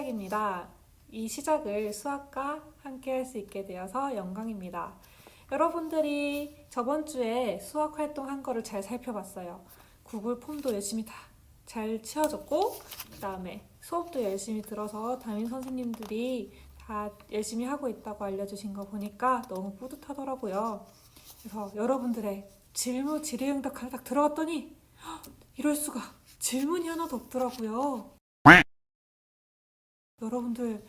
시작입니다. 이 시작을 수학과 함께 할 수 있게 되어서 영광입니다. 여러분들이 저번 주에 수학 활동한 거를 잘 살펴봤어요. 구글 폼도 열심히 다 잘 채워줬고, 그 다음에 수업도 열심히 들어서 담임 선생님들이 다 열심히 하고 있다고 알려주신 거 보니까 너무 뿌듯하더라고요. 그래서 여러분들의 질의응답 하나 딱 들어갔더니 이럴 수가, 질문이 하나도 없더라고요. 여러분들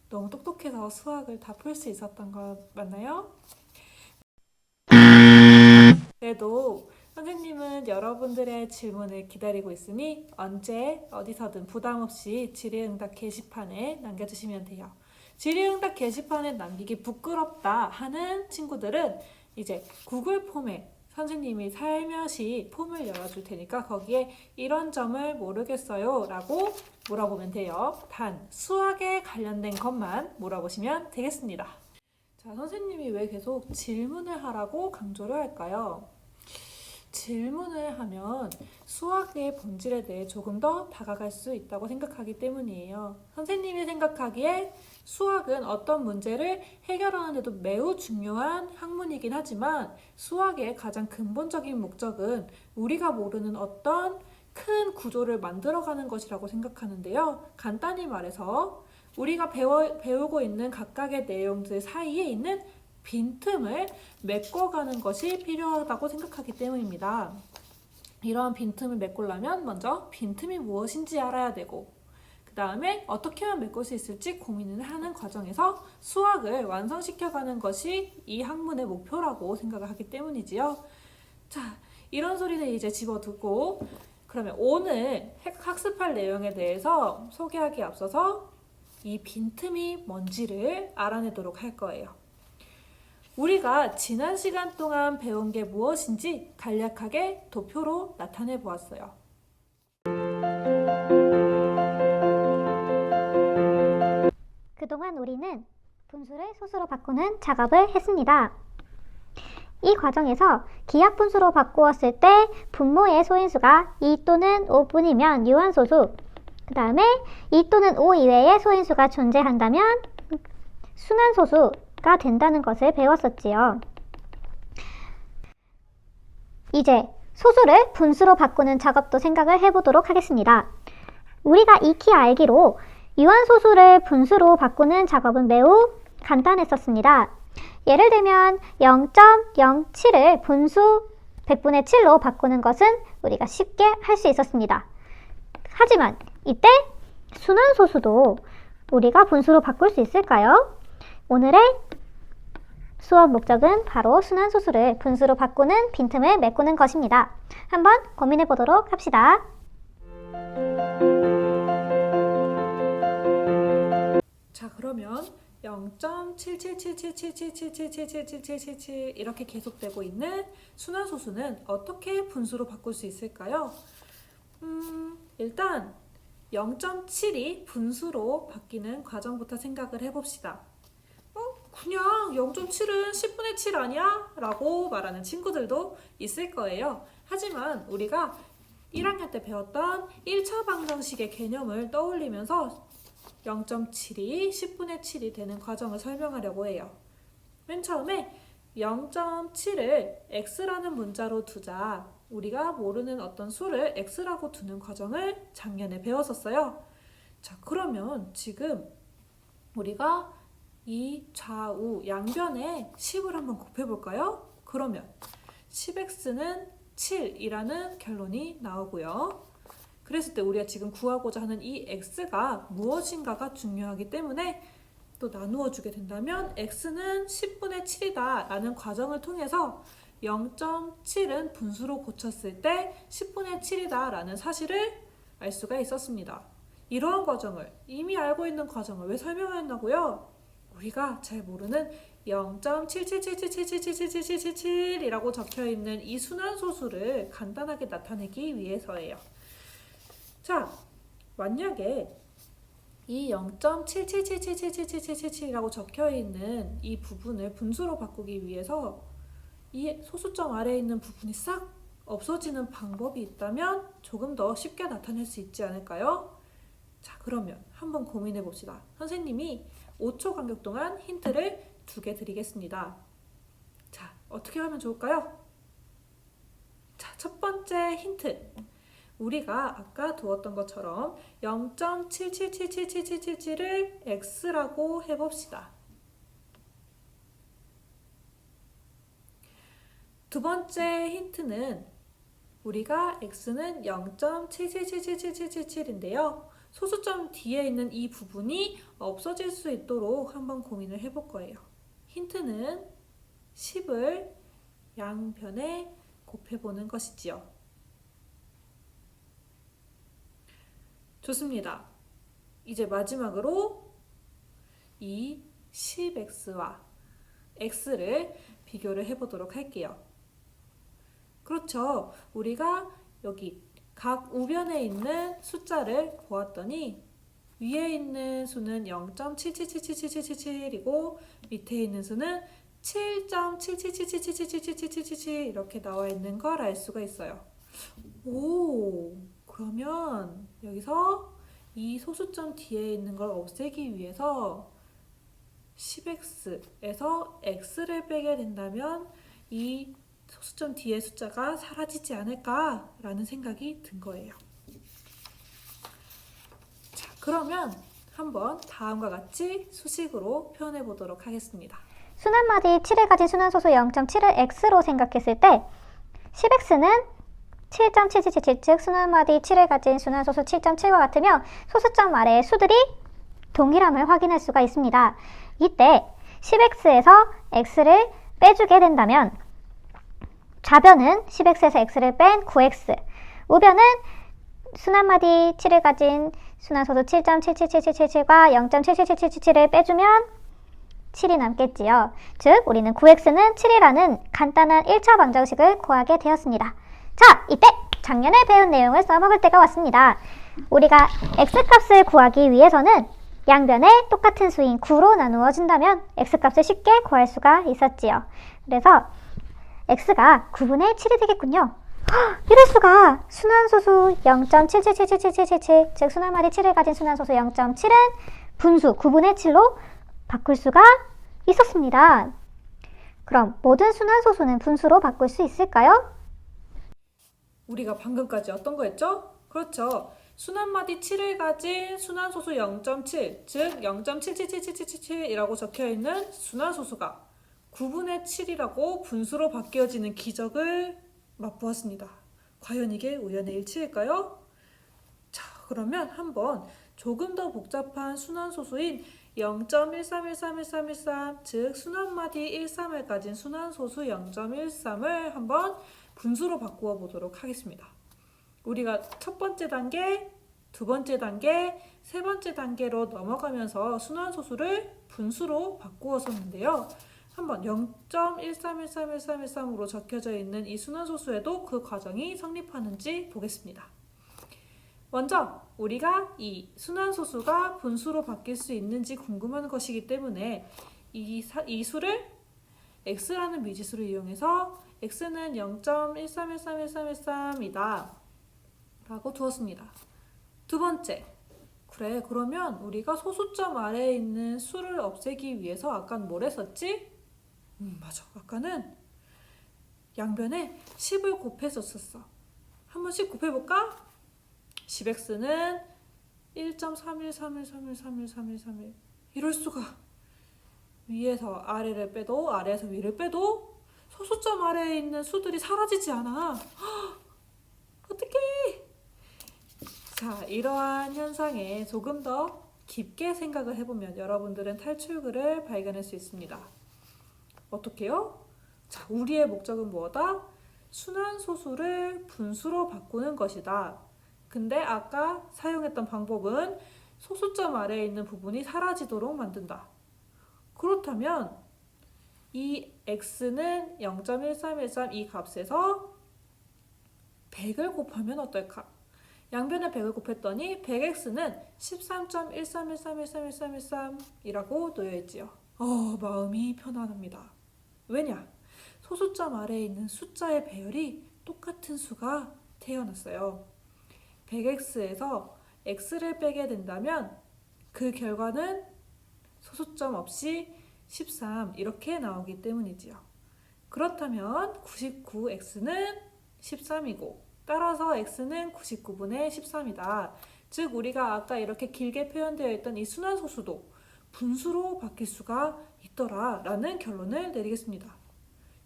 너무 똑똑해서 수학을 다 풀 수 있었던 거 맞나요? 그래도 선생님은 여러분들의 질문을 기다리고 있으니 언제 어디서든 부담 없이 질의응답 게시판에 남겨주시면 돼요. 질의응답 게시판에 남기기 부끄럽다 하는 친구들은 이제 구글 폼에 선생님이 살며시 폼을 열어줄 테니까 거기에 이런 점을 모르겠어요 라고 물어보면 돼요. 단 수학에 관련된 것만 물어보시면 되겠습니다. 자, 선생님이 왜 계속 질문을 하라고 강조를 할까요? 질문을 하면 수학의 본질에 대해 조금 더 다가갈 수 있다고 생각하기 때문이에요. 선생님이 생각하기에 수학은 어떤 문제를 해결하는 데도 매우 중요한 학문이긴 하지만 수학의 가장 근본적인 목적은 우리가 모르는 어떤 큰 구조를 만들어가는 것이라고 생각하는데요. 간단히 말해서 우리가 배우고 있는 각각의 내용들 사이에 있는 빈틈을 메꿔가는 것이 필요하다고 생각하기 때문입니다. 이러한 빈틈을 메꾸려면 먼저 빈틈이 무엇인지 알아야 되고 그 다음에 어떻게 하면 메꿀 수 있을지 고민을 하는 과정에서 수학을 완성시켜가는 것이 이 학문의 목표라고 생각을 하기 때문이지요. 자, 이런 소리는 이제 집어두고 그러면 오늘 학습할 내용에 대해서 소개하기에 앞서서 이 빈틈이 뭔지를 알아내도록 할 거예요. 우리가 지난 시간 동안 배운 게 무엇인지 간략하게 도표로 나타내 보았어요. 그동안 우리는 분수를 소수로 바꾸는 작업을 했습니다. 이 과정에서 기하 분수로 바꾸었을 때 분모의 소인수가 2 또는 5뿐이면 유한소수, 그 다음에 2 또는 5 이외의 소인수가 존재한다면 순환소수가 된다는 것을 배웠었지요. 이제 소수를 분수로 바꾸는 작업도 생각을 해보도록 하겠습니다. 우리가 익히 알기로 유한소수를 분수로 바꾸는 작업은 매우 간단했었습니다. 예를 들면 0.07을 분수 100분의 7로 바꾸는 것은 우리가 쉽게 할 수 있었습니다. 하지만 이때 순환소수도 우리가 분수로 바꿀 수 있을까요? 오늘의 수업 목적은 바로 순환소수를 분수로 바꾸는 빈틈을 메꾸는 것입니다. 한번 고민해 보도록 합시다. 자, 그러면 0.777777777777 이렇게 계속되고 있는 순환소수는 어떻게 분수로 바꿀 수 있을까요? 일단 0.7이 분수로 바뀌는 과정부터 생각을 해봅시다. 그냥 0.7은 10분의 7 아니야? 라고 말하는 친구들도 있을 거예요. 하지만 우리가 1학년 때 배웠던 1차 방정식의 개념을 떠올리면서 0.7이 10분의 7이 되는 과정을 설명하려고 해요. 맨 처음에 0.7을 x라는 문자로 두자. 우리가 모르는 어떤 수를 x라고 두는 과정을 작년에 배웠었어요. 자, 그러면 지금 우리가 이 좌우 양변에 10을 한번 곱해볼까요? 그러면 10x는 7이라는 결론이 나오고요. 그랬을 때 우리가 지금 구하고자 하는 이 x가 무엇인가가 중요하기 때문에 또 나누어 주게 된다면 x는 10분의 7이다 라는 과정을 통해서 0.7은 분수로 고쳤을 때 10분의 7이다 라는 사실을 알 수가 있었습니다. 이러한 과정을, 이미 알고 있는 과정을 왜 설명했냐고요? 우리가 잘 모르는 0.777777777이라고 적혀있는 이 순환소수를 간단하게 나타내기 위해서예요. 자, 만약에 이 0.77777777이라고 적혀있는 이 부분을 분수로 바꾸기 위해서 이 소수점 아래에 있는 부분이 싹 없어지는 방법이 있다면 조금 더 쉽게 나타낼 수 있지 않을까요? 자, 그러면 한번 고민해 봅시다. 선생님이 5초 간격 동안 힌트를 2개 드리겠습니다. 자, 어떻게 하면 좋을까요? 자, 첫 번째 힌트. 우리가 아까 두었던 것처럼 0.77777777을 x라고 해봅시다. 두 번째 힌트는 우리가 x는 0.77777777인데요. 소수점 뒤에 있는 이 부분이 없어질 수 있도록 한번 고민을 해볼 거예요. 힌트는 10을 양변에 곱해보는 것이지요. 좋습니다. 이제 마지막으로 이 10x와 x를 비교를 해보도록 할게요. 그렇죠. 우리가 여기 각 우변에 있는 숫자를 보았더니 위에 있는 수는 0.77777777이고 밑에 있는 수는 7.7777777777 이렇게 나와 있는 걸 알 수가 있어요. 오, 그러면 여기서 이 소수점 뒤에 있는 걸 없애기 위해서 10x에서 x를 빼게 된다면 이 소수점 뒤에 숫자가 사라지지 않을까라는 생각이 든 거예요. 자, 그러면 한번 다음과 같이 수식으로 표현해 보도록 하겠습니다. 순환마디 7을 가진 순환소수 0.7을 x로 생각했을 때 10x는 7.7777, 즉 순환마디 7을 가진 순환소수 7.7과 같으며 소수점 아래의 수들이 동일함을 확인할 수가 있습니다. 이때 10x에서 x를 빼주게 된다면 좌변은 10x에서 x를 뺀 9x, 우변은 순환마디 7을 가진 순환소수 7.777777과 0.777777을 빼주면 7이 남겠지요. 즉 우리는 9x는 7이라는 간단한 1차 방정식을 구하게 되었습니다. 자, 이때 작년에 배운 내용을 써먹을 때가 왔습니다. 우리가 x값을 구하기 위해서는 양변에 똑같은 수인 9로 나누어 준다면 x값을 쉽게 구할 수가 있었지요. 그래서 x가 9분의 7이 되겠군요. 이럴 수가! 순환소수 0.77777777, 즉 순환마디 7을 가진 순환소수 0.7은 분수 9분의 7로 바꿀 수가 있었습니다. 그럼 모든 순환소수는 분수로 바꿀 수 있을까요? 우리가 방금까지 어떤 거 했죠? 그렇죠. 순환마디 7을 가진 순환소수 0.7, 즉 0.777777이라고 적혀있는 순환소수가 9분의 7이라고 분수로 바뀌어지는 기적을 맛보았습니다. 과연 이게 우연의 일치일까요? 자, 그러면 한번 조금 더 복잡한 순환소수인 0.13131313, 즉 순환마디 13을 가진 순환소수 0.13을 한번 분수로 바꾸어 보도록 하겠습니다. 우리가 첫 번째 단계, 두 번째 단계, 세 번째 단계로 넘어가면서 순환소수를 분수로 바꾸었었는데요. 한번 0.13131313으로 적혀져 있는 이 순환소수에도 그 과정이 성립하는지 보겠습니다. 먼저 우리가 이 순환소수가 분수로 바뀔 수 있는지 궁금한 것이기 때문에 이 수를 x라는 미지수를 이용해서 x는 0.13131313이다 라고 두었습니다. 두 번째, 그래, 그러면 우리가 소수점 아래에 있는 수를 없애기 위해서 아까는 뭘 했었지? 맞아, 아까는 양변에 10을 곱했었어. 한번 10 곱해볼까? 10x는 1.313131313131 이럴 수가. 위에서 아래를 빼도 아래에서 위를 빼도 소수점 아래에 있는 수들이 사라지지 않아. 어떡해. 자, 이러한 현상에 조금 더 깊게 생각을 해보면 여러분들은 탈출구를 발견할 수 있습니다. 어떻게요? 자, 우리의 목적은 뭐다? 순환소수를 분수로 바꾸는 것이다. 근데 아까 사용했던 방법은 소수점 아래에 있는 부분이 사라지도록 만든다. 그렇다면 이 x는 0.1313 이 값에서 100을 곱하면 어떨까? 양변에 100을 곱했더니 100x는 13.13131313이라고 놓여있지요. 마음이 편안합니다. 왜냐? 소수점 아래에 있는 숫자의 배열이 똑같은 수가 태어났어요. 100x에서 x를 빼게 된다면 그 결과는 소수점 없이 13 이렇게 나오기 때문이지요. 그렇다면 99x는 13이고 따라서 x는 99분의 13이다. 즉 우리가 아까 이렇게 길게 표현되어 있던 이 순환소수도 분수로 바뀔 수가 있더라 라는 결론을 내리겠습니다.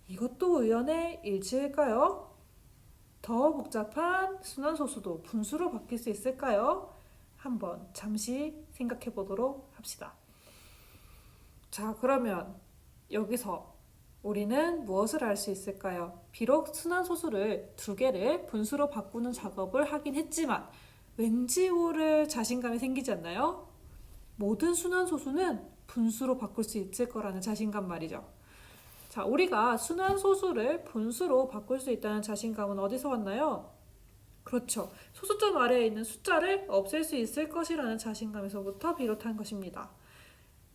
이것도 우연의 일치일까요? 더 복잡한 순환소수도 분수로 바뀔 수 있을까요? 한번 잠시 생각해 보도록 합시다. 자, 그러면 여기서 우리는 무엇을 알 수 있을까요? 비록 순환소수를 두 개를 분수로 바꾸는 작업을 하긴 했지만 왠지 모를 자신감이 생기지 않나요? 모든 순환소수는 분수로 바꿀 수 있을 거라는 자신감 말이죠. 자, 우리가 순환소수를 분수로 바꿀 수 있다는 자신감은 어디서 왔나요? 그렇죠. 소수점 아래에 있는 숫자를 없앨 수 있을 것이라는 자신감에서부터 비롯한 것입니다.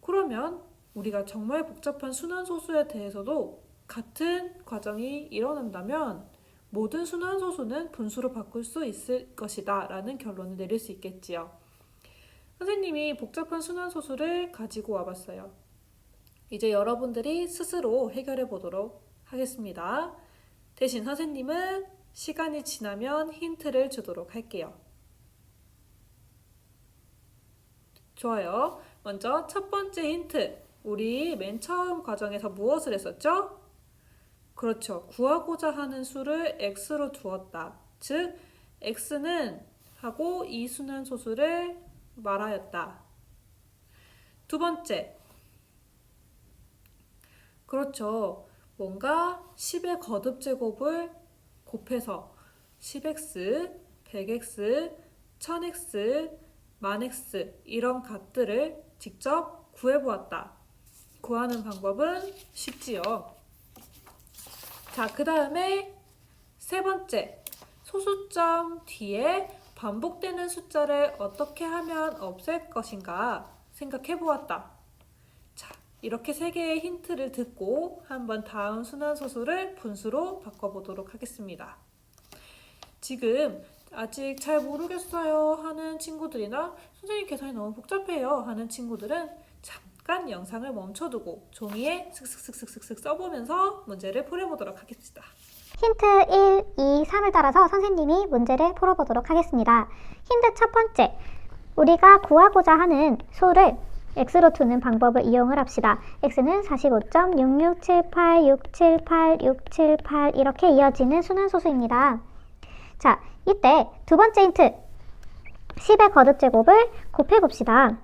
그러면 우리가 정말 복잡한 순환소수에 대해서도 같은 과정이 일어난다면 모든 순환소수는 분수로 바꿀 수 있을 것이다 라는 결론을 내릴 수 있겠지요. 선생님이 복잡한 순환소수를 가지고 와봤어요. 이제 여러분들이 스스로 해결해 보도록 하겠습니다. 대신 선생님은 시간이 지나면 힌트를 주도록 할게요. 좋아요. 먼저 첫 번째 힌트. 우리 맨 처음 과정에서 무엇을 했었죠? 그렇죠. 구하고자 하는 수를 x로 두었다. 즉, x는 하고 이 순환소수를 말하였다. 두 번째. 그렇죠. 뭔가 10의 거듭제곱을 곱해서 10x, 100x, 1000x, 만x 이런 값들을 직접 구해보았다. 구하는 방법은 쉽지요. 자, 그 다음에 세 번째. 소수점 뒤에 반복되는 숫자를 어떻게 하면 없앨 것인가 생각해보았다. 자, 이렇게 세 개의 힌트를 듣고 한번 다음 순환소수를 분수로 바꿔보도록 하겠습니다. 지금 아직 잘 모르겠어요 하는 친구들이나 선생님 계산이 너무 복잡해요 하는 친구들은 잠깐 영상을 멈춰두고 종이에 슥슥슥슥슥 써보면서 문제를 풀어보도록 하겠습니다. 힌트 1, 2, 3을 따라서 선생님이 문제를 풀어보도록 하겠습니다. 힌트 첫 번째, 우리가 구하고자 하는 수를 x로 두는 방법을 이용을 합시다. x는 45.6678678678 이렇게 이어지는 순환소수입니다. 자, 이때 두 번째 힌트, 10의 거듭제곱을 곱해봅시다.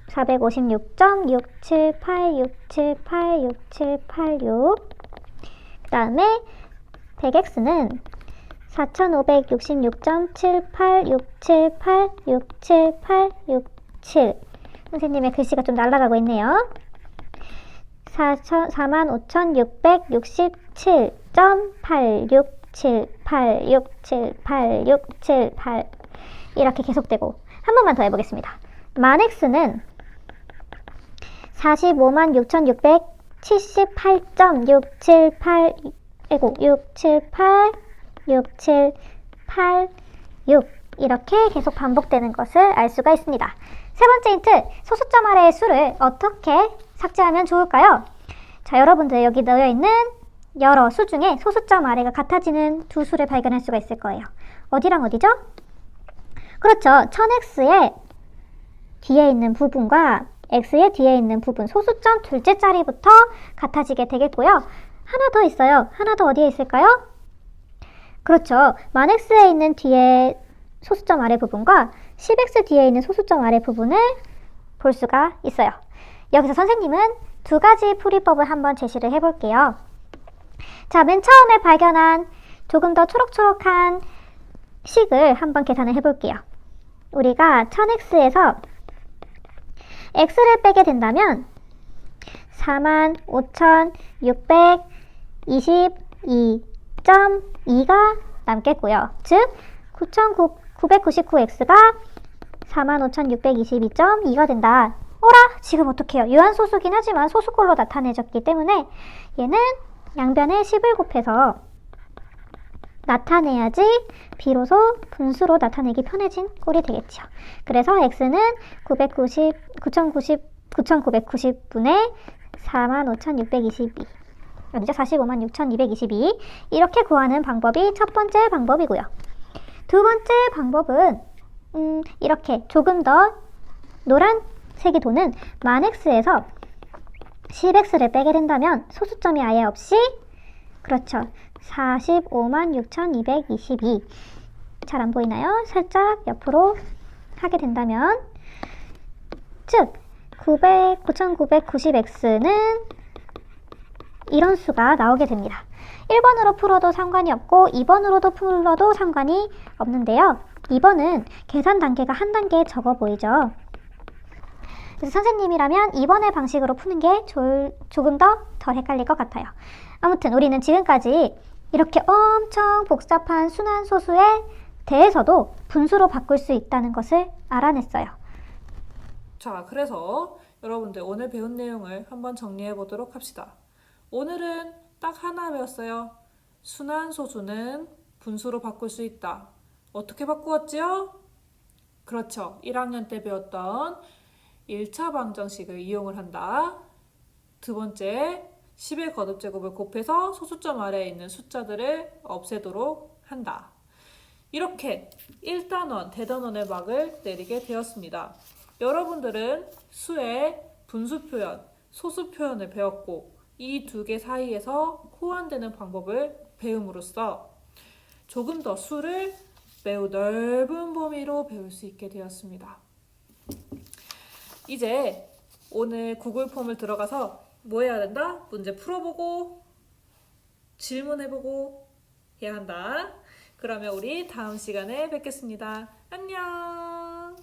456.6786786786 그 다음에 100x는 4566.786786786787 선생님의 글씨가 좀 날아가고 있네요. 45,667.86786786788 이렇게 계속되고 한 번만 더 해보겠습니다. 만 x는 456,678 이렇게 계속 반복되는 것을 알 수가 있습니다. 세 번째 힌트, 소수점 아래의 수를 어떻게 삭제하면 좋을까요? 자, 여러분들 여기 놓여있는 여러 수 중에 소수점 아래가 같아지는 두 수를 발견할 수가 있을 거예요. 어디랑 어디죠? 그렇죠. 1000x의 뒤에 있는 부분과 x의 뒤에 있는 부분, 소수점 둘째 자리부터 같아지게 되겠고요. 하나 더 있어요. 하나 더 어디에 있을까요? 그렇죠. 만 x에 있는 뒤에 소수점 아래 부분과 10x 뒤에 있는 소수점 아래 부분을 볼 수가 있어요. 여기서 선생님은 두 가지 풀이법을 한번 제시를 해볼게요. 자, 맨 처음에 발견한 조금 더 초록초록한 식을 한번 계산을 해볼게요. 우리가 1000x에서 x를 빼게 된다면 45,622.2가 남겠고요. 즉 9,999x가 45,622.2가 된다. 어라? 지금 어떡해요? 유한소수긴 하지만 소수꼴로 나타내졌기 때문에 얘는 양변에 10을 곱해서 나타내야지 비로소 분수로 나타내기 편해진 꼴이 되겠죠. 그래서 x는 9,990분의 45,622 아니죠? 456,222 이렇게 구하는 방법이 첫 번째 방법이고요. 두 번째 방법은 이렇게 조금 더 노란색이 도는 만x에서 10x를 빼게 된다면 소수점이 아예 없이 그렇죠. 456,222 잘 안 보이나요? 살짝 옆으로 하게 된다면 즉 9,990x는 이런 수가 나오게 됩니다. 1번으로 풀어도 상관이 없고 2번으로도 풀어도 상관이 없는데요. 2번은 계산 단계가 한 단계 적어 보이죠. 그래서 선생님이라면 2번의 방식으로 푸는 게 조금 더 덜 헷갈릴 것 같아요. 아무튼 우리는 지금까지 이렇게 엄청 복잡한 순환소수에 대해서도 분수로 바꿀 수 있다는 것을 알아냈어요. 자, 그래서 여러분들 오늘 배운 내용을 한번 정리해 보도록 합시다. 오늘은 딱 하나 배웠어요. 순환소수는 분수로 바꿀 수 있다. 어떻게 바꾸었지요? 그렇죠. 1학년 때 배웠던 1차 방정식을 이용을 한다. 두 번째, 10의 거듭제곱을 곱해서 소수점 아래에 있는 숫자들을 없애도록 한다. 이렇게 1단원, 대단원의 막을 내리게 되었습니다. 여러분들은 수의 분수 표현, 소수 표현을 배웠고 이 두 개 사이에서 호환되는 방법을 배움으로써 조금 더 수를 매우 넓은 범위로 배울 수 있게 되었습니다. 이제 오늘 구글 폼을 들어가서 뭐 해야 된다? 문제 풀어보고 질문해보고 해야 한다. 그러면 우리 다음 시간에 뵙겠습니다. 안녕.